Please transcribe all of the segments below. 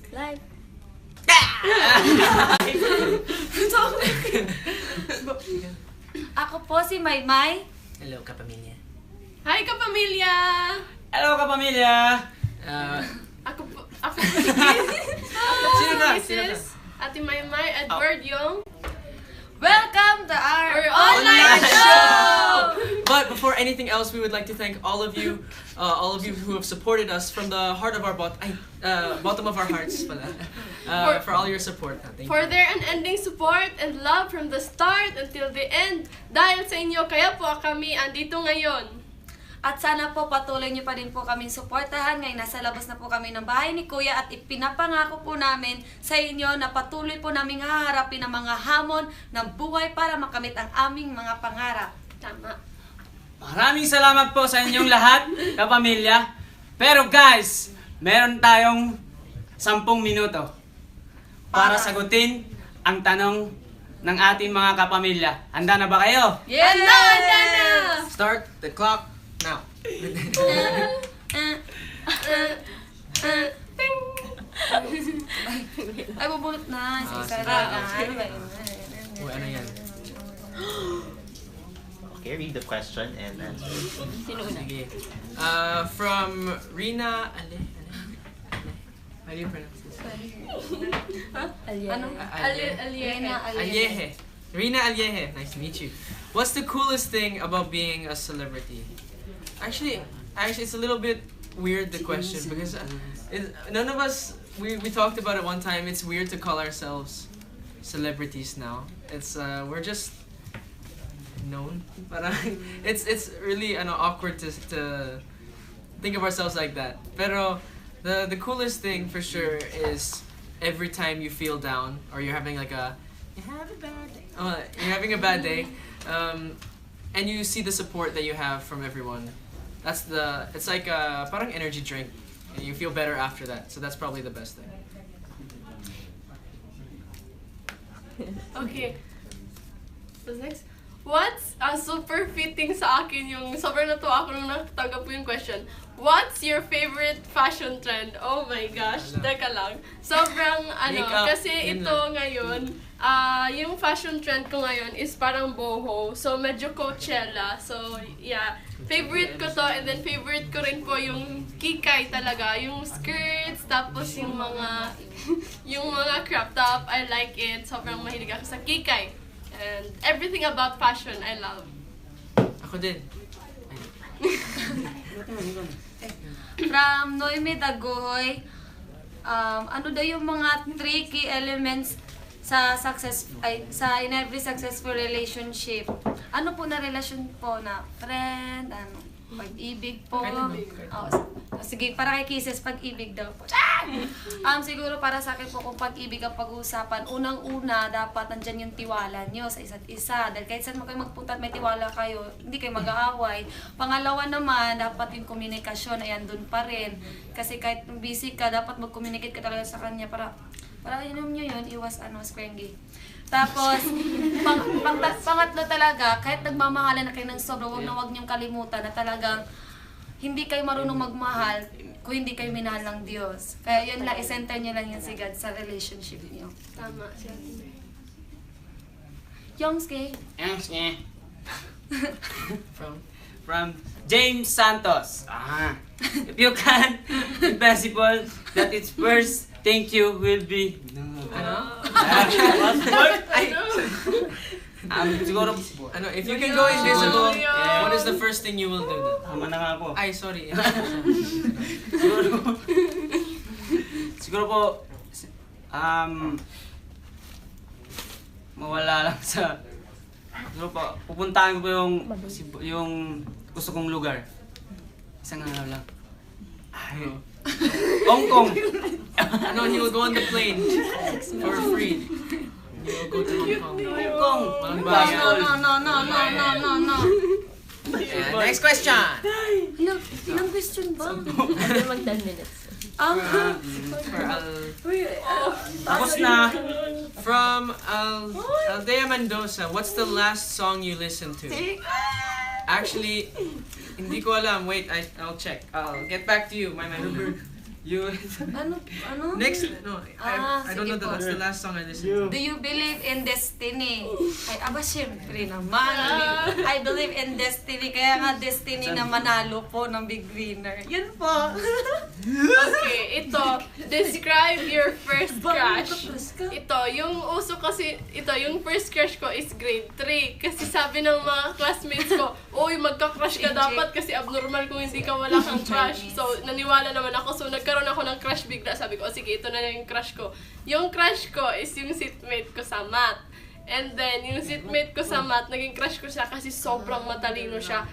Live. Ako po si Maymay. Hello, kapamilya. Hi, kapamilya! Hello, kapamilya! Ako po si Kiss. Sino ka? Mrs. Ate Maymay, Edward Yung. Welcome to our online show! But before anything else, we would like to thank all of you who have supported us from the heart of our bottom of our hearts, for all your support. Thank For you. their unending support and love from the start until the end. Dahil sa inyo, kaya po kami andito ngayon. At sana po patuloy niyo pa rin po kaming suportahan. Ngayon nasa labas na po kami ng bahay ni Kuya at ipinapangako po namin sa inyo na patuloy po naming haharapin ang mga hamon ng buhay para makamit ang aming mga pangarap. Tama. Maraming salamat po sa inyong lahat, kapamilya. Pero guys, meron tayong 10 minuto para sagutin ang tanong ng ating mga kapamilya. Handa na ba kayo? Yes! Handa na! Start the clock now. Ay, bubunot na. Isa-isa sige. na. Okay. Ano ba yun? Uy, ano yan? Okay, read the question and answer. Sige. From Rina How do you pronounce this? Ano? Aliena. Alieje. Rina Alieje. Nice to meet you. What's the coolest thing about being a celebrity? Actually, it's a little bit weird, the question, because none of us, we talked about it one time. It's weird to call ourselves celebrities now. It's we're just known, but it's really awkward to think of ourselves like that. Pero the coolest thing for sure is every time you feel down or you're having like you're having a bad day, and you see the support that you have from everyone. It's like a parang energy drink, and you feel better after that. So that's probably the best thing. Okay. What's next? What's super fitting sa akin yung sobrang natuwa ako nung natanggap ko yung question. What's your favorite fashion trend? Oh my gosh, teka lang. Sobrang Makeup, kasi yun ito ngayon, yung fashion trend ko ngayon is parang boho. So medyo Coachella. So yeah, favorite ko to, and then favorite ko rin po yung kikay talaga, yung skirts, tapos yung mga yung mga crop top. I like it. Sobrang mahilig ako sa kikay. And everything about fashion, I love. Ako din. From Noemi Dagohoy, ano daw yung mga 3 key elements sa in every successful relationship? Ano po na relasyon po na friend, pag-ibig po? Sige, para kay Kisses, pag-ibig daw po. Siguro para sa akin po kung pag-ibig ang pag-uusapan, unang-una dapat nandyan yung tiwala nyo sa isa't isa. Dahil kahit saan mo kayo magpunta at may tiwala kayo, hindi kayo mag-aaway. Pangalawa naman, dapat yung komunikasyon ay andun pa rin. Kasi kahit busy ka, dapat mag-communicate ka talaga sa kanya para inom nyo yun, iwas skrengy. Tapos, pangatlo talaga, kahit nagmamahalan na kayo ng sobra, huwag niyong kalimutan na talagang hindi kayo marunong magmahal kung hindi kayo minahal ng Diyos. Kaya yun lang, isenter niyo lang yan si God sa relationship niyo. Tama siya. Yongske. From James Santos. If you can, if possible, that its first thank you will be siguro If you can go invisible, Yeah. what is the first thing you will do then? tama na nga ako. Ay, sorry. Siguro po mawala lang sa siguro po pupuntahan ko po yung gusto kong lugar. Isang araw lang. Hong Kong. He will go on the plane for free. He will go to Hong Kong. Hong Kong. Walang No, bayan. no. Yeah, next question. Ilang question ba? Under mag 10 minutes. Tapos na. From Aldea Mendoza, what's the last song you listened to? Actually, hindi ko alam. Wait, I'll check. I'll get back to you. My You. Ano? Next, no, I don't sige know po. that's the last song I listened to. Do you believe in destiny? Ay, aba, syempre naman. I believe in destiny. Kaya nga destiny na manalo po ng big winner. Yun po. Okay, ito. Describe your first crush. Ito, yung uso kasi, yung first crush ko is grade 3. Kasi sabi ng mga classmates ko, uy, magka-crush ka dapat kasi abnormal kung hindi ka wala kang crush. So, naniwala naman ako. So, nagkaroon ako ng crush bigla. Sabi ko, oh, sige, ito na yung crush ko. Yung crush ko is yung seatmate ko sa math. And then, yung seatmate ko sa math, naging crush ko siya kasi sobrang matalino siya.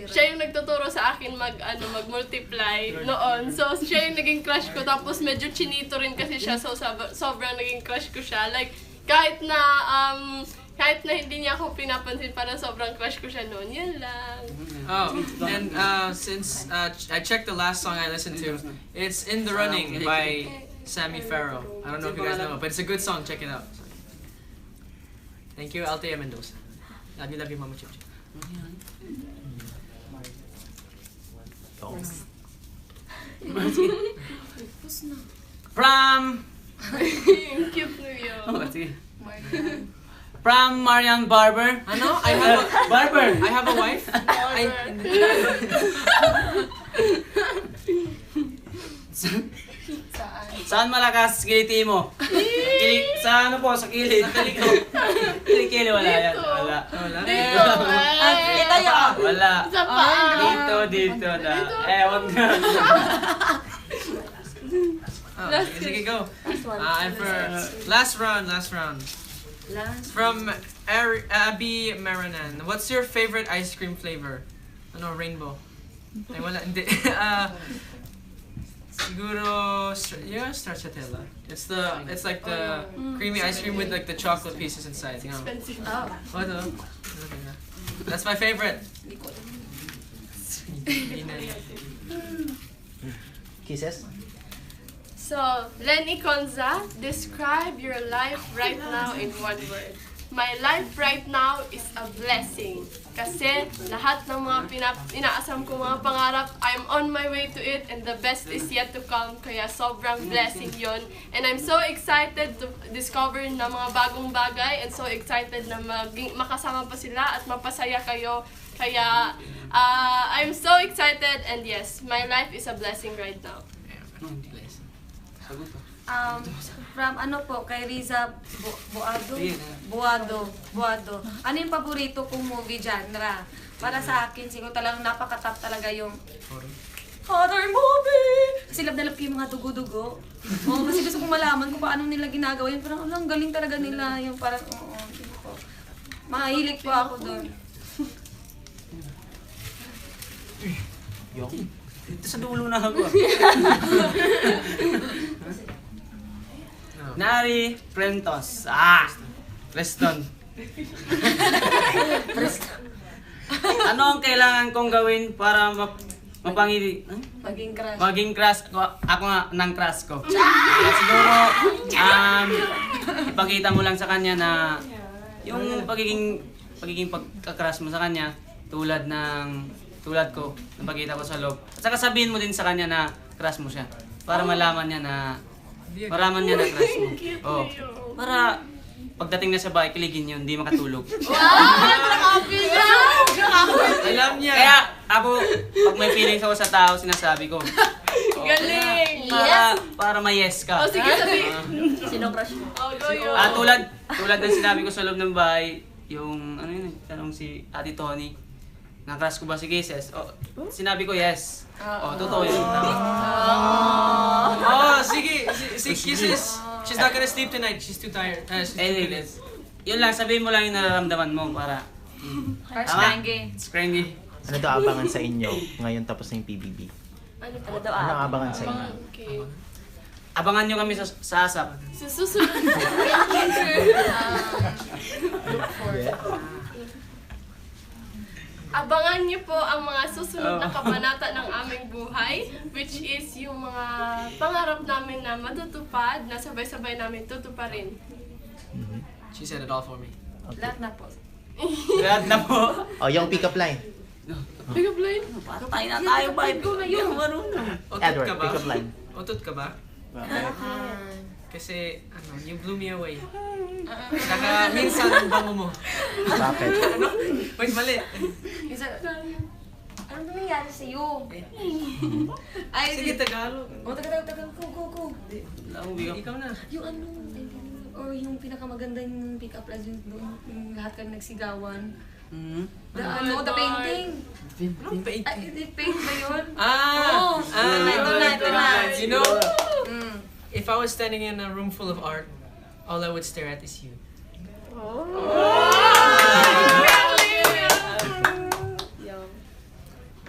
Siya yung nagtuturo sa akin mag-multiply noon. So, siya yung naging crush ko. Tapos, medyo chinito rin kasi siya. So, sobrang naging crush ko siya. Like, kahit na hindi niya ako pinapansin, parang sobrang crush ko siya noon. Yun lang. Oh, and since I checked the last song I listened to, it's In the Running by Sammy Farrow. I don't know if you guys know it, but it's a good song. Check it out. Thank you, Althea Mendoza. Love you, Mama Chip Chip. From. Yung cute na yun. Oh, sige. From Marian Barber. Ano? I have a Barber. I have a wife. Saan malakas kiliti mo? Sa ano po? Sa kilid. Sa kiliko. Kilikili, wala yan. Wala. Wala. Dito, Ito yun. Wala. Sa paa. Dito na. Wag na. Oh, sige, go. And for last round. From Abby Maranan. What's your favorite ice cream flavor? Ano, rainbow? Ay, wala. Hindi. Siguro, stracciatella. It's like the creamy ice cream with like the chocolate pieces inside. You know. Expensive. What? That's my favorite. Kisses? So, Lenny Conza, describe your life right now in one word. My life right now is a blessing. Kasi lahat ng mga inaasam ko mga pangarap, I'm on my way to it and the best is yet to come. Kaya sobrang blessing yon. And I'm so excited to discover na mga bagong bagay and so excited na makasama pa sila at mapasaya kayo. Kaya I'm so excited and yes, my life is a blessing right now. From ano po, kay Riza Buado. Ano yung paborito kong movie genre? Para sa akin, siguro talagang napaka-top talaga yung horror movie! Kasi love na love ko yung mga dugo-dugo. Oo, kasi gusto kong malaman kung paano nila ginagawa yun. Parang, ang galing talaga nila. Yung parang, sige po. Mahilig po ako doon. Dito sa dulo na ako. Nari Prentos. Preston. Ano ang kailangan kong gawin para mapangili? Maging crush. Ako nga ng crush ko. Siguro, ipakita mo lang sa kanya na yung pagiging pagka-crush mo sa kanya tulad ko, napakita ko sa loob. At saka sabihin mo din sa kanya na crush mo siya. Para malaman niya na crush mo. Oh. Para pagdating na sa bahay, kiligin yun, hindi makatulog. Alam niya. Kaya ako, pag may feelings ako sa tao, sinasabi ko. Galing! Para may-yes ka. O sige, sabi. Sino crush mo? Oh, go yun. Tulad ng sinabi ko sa loob ng bahay, yung, tanong si Ate Tony, na-crush ko ba si Kisses? Sinabi ko yes. Totoo yun. Sige. Si Kisses. She's not gonna sleep tonight. She's too tired. She's too tired. Yun lang, sabihin mo lang yung nararamdaman mo para... Scrangy. Ano daw abangan sa inyo ngayon tapos na yung PBB? Ano Ano ang abangan sa inyo? Okay. Abangan nyo kami sa ASAP. Sa susunod. Abangan niyo po ang mga susunod na kabanata ng aming buhay, which is yung mga pangarap namin na matutupad, na sabay-sabay namin tutuparin. She said it all for me. Lahat na po. Lahat na po. Oh, yung pick-up line. Pick up line? Patay na tayo ba? Hindi ako marunong. Otot Edward, ka ba? pick up line. Otot ka ba? Kasi, you blew me away. Saka, minsan, ang bango mo. Bakit? Ano? Wait, mali. Isa, ano nangyayari sa'yo? Ay, Sige, Tagalog. tagal. Go. Wala akong bigat. Ikaw na. Yung ano, or yung pinakamaganda yung pick-up lines yung doon, yung lahat kami nagsigawan. The painting. Anong paint? Ay, paint ba yun? Ah! Oo. Ito na. You know, Mm. if I was standing in a room full of art, all I would stare at is you.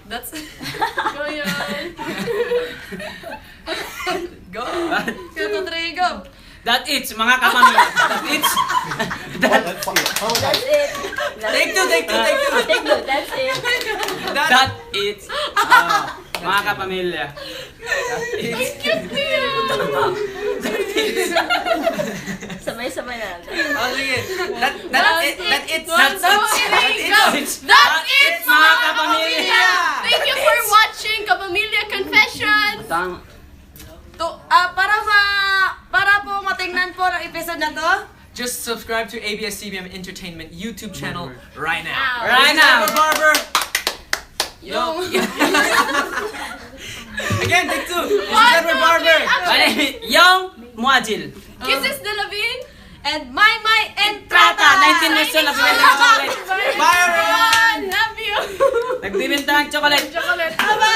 That's Go yan. Go! 2, 3, go! That it's, mga kapamilya. That it's. That's it. Take two. Take note, that's it. That it's. Mga kapamilya. That it's. Samay-samay na natin. Oh, sige. That it's. That's it, mga kapamilya. Thank you for watching Kapamilya Confessions! Tama. Para po matingnan po ang episode na to. Just subscribe to ABS-CBN Entertainment YouTube channel right now. Right now. Barber. Yo. Again, take two. This is Edward Barber. Yung Muajil. Kisses de Lavin! And my Trata, 19 years old, nagbibenta ng chocolate. Bye, everyone. Love you! Nagbibenta ng chocolate. Chocolate. Bye!